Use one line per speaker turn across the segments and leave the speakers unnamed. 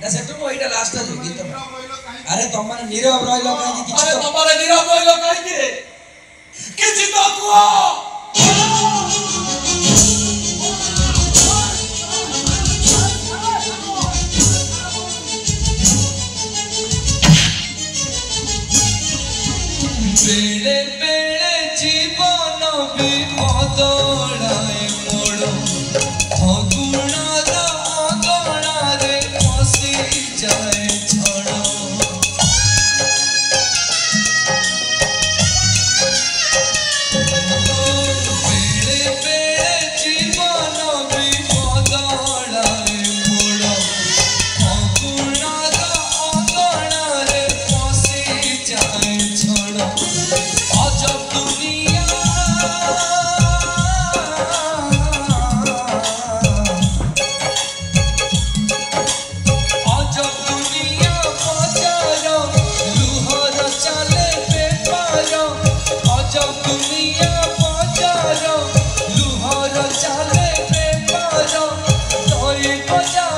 ना सेटु को एटा लास्ट जो गीत अरे तुम माने नीरव रहिलो काहे कि
अरे तुम्हारे नीरव रहिलो काहे कि रे किछि तो कुआ
बेले बेले जीवन विपदड़ाए मोड़ फगुणार अगणारे पशि जाए छड़ बेले बेले जीवन विपदड़ाए मोड़ फगुणार अगणारे पशि जाए छड़ अजब दुनिया अजब दुनिया बजार लुहर चले बेपार अजब दुनिया बजार लुहर चले बेपार तोई बजा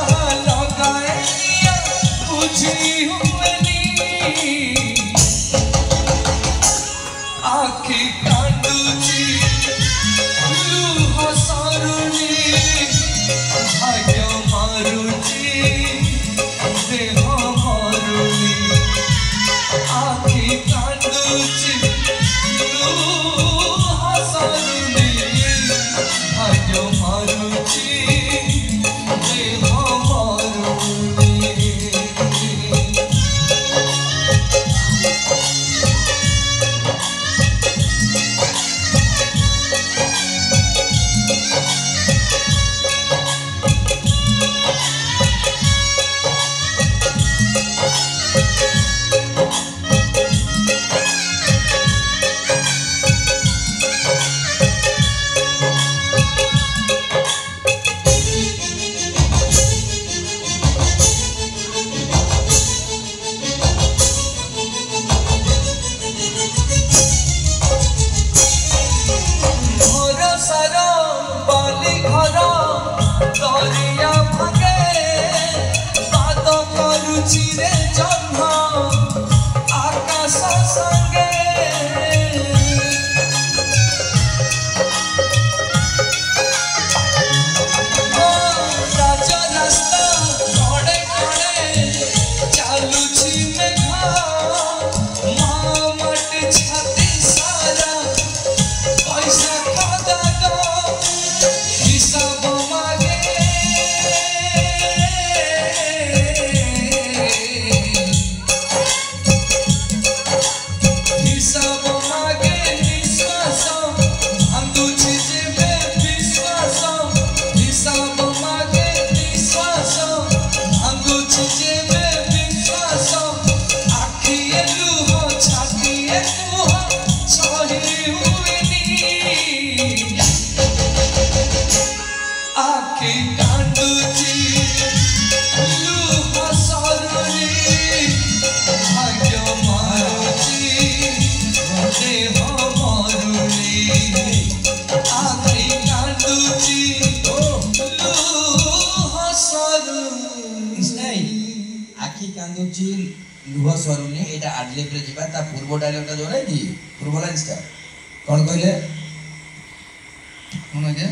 लगाए दिया बुझी हुएनी आखि कांदुची लुह सरुनी भाग्य मारुची देह मरुनी आखि कांदुची लुह सरुनी भाग्य मारुची देह मरुनी
लुह सरुनी एटा आडलिप रे जिबा ता पूर्व डायलॉग ता जो नै कि पूर्व लाइन ता कोन कहले
कोन के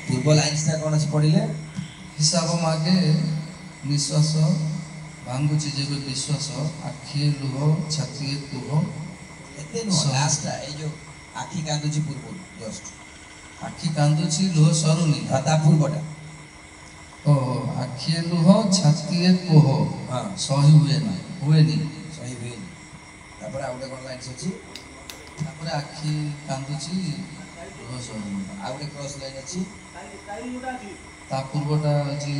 पूर्व लाइन ता कोन अछि पढिले
हिसाब मागे निश्वास भांगुची जेबे विश्वास आखि लुह छाती तुह
एते नो लास्ट ए जो आखि कांदुची पूर्व जस्ट
आखि कांदुची लुह सरुनी
ता पूर्वटा
ओ आखि लुह छाती तुह
हां
सही हुए नी
सही हुए तापर आउटे कोन लाइन अछि
तापर आखि कांदुची लुह सरुनी
आउटे क्रॉस लाइन अछि
ता पूर्वटा जी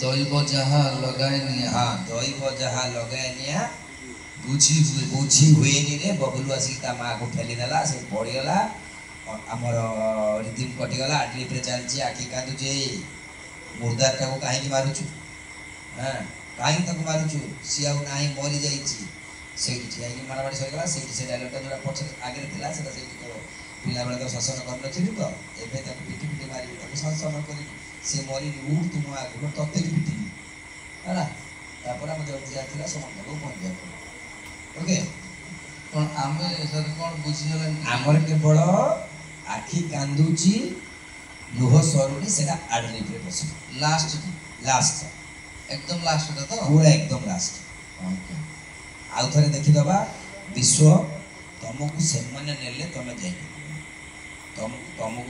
दैव जहा लगाए निया
हां दैव जहा लगाए निया बुझी हुए नी रे बबलू आसी ता मां को ठेली देला से पड़ी गला हमर रिदिम कटि गला आडली पे चलची आखि कांदु जे मुर्दार का को काहे की मारुछु हां काहे तक मारुछु सियाउ नाही मरि जाईची सेठी ठिया की मारामारी सरी गला सेठी से डायलॉग जोरा पछ आगे थिला सेटा सेठी को पिला बेला तो शासन कर नथिलु तो एबे तक पिटी पिटी मारी तक शासन करी से मरि उठ तुम आगे तते की पिटी ହେଲା ତାପରେ ଆମେ ଜଲ୍ଦି ଯାତ୍ରା ସମସ୍ତଙ୍କୁ ପହଞ୍ଚିବାକୁ ଓକେ।
କ'ଣ ଆମେ ସାର୍ କ'ଣ ବୁଝିଗଲାନି
ଆମର କେବଳ ଆଖି କାନ୍ଦୁଛି ଲୁହ ସରୁନି ସେଟା ଆଡଲିପରେ ବସିବ
ଲାଷ୍ଟ
ଲାଷ୍ଟ
ଏକଦମ ଲାଷ୍ଟଟା ତ
ପୁରା ଏକଦମ ଲାଷ୍ଟ।
ଓକେ
ଆଉ ଥରେ ଦେଖିଦବା ବିଶ୍ୱ ତମକୁ ସେମାନେ ନେଲେ ତମେ ଯାଇପାରିବ ତମକୁ